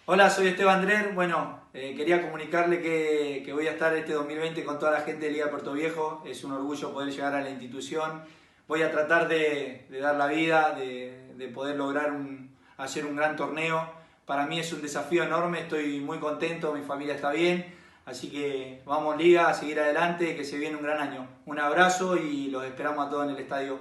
Hola, soy Esteban Drer. Bueno, quería comunicarle que voy a estar este 2020 con toda la gente de Liga Puerto Viejo. Es un orgullo poder llegar a la institución. Voy a tratar de dar la vida, de poder lograr hacer un gran torneo. Para mí es un desafío enorme, estoy muy contento, mi familia está bien. Así que vamos Liga, a seguir adelante, que se viene un gran año. Un abrazo y los esperamos a todos en el estadio.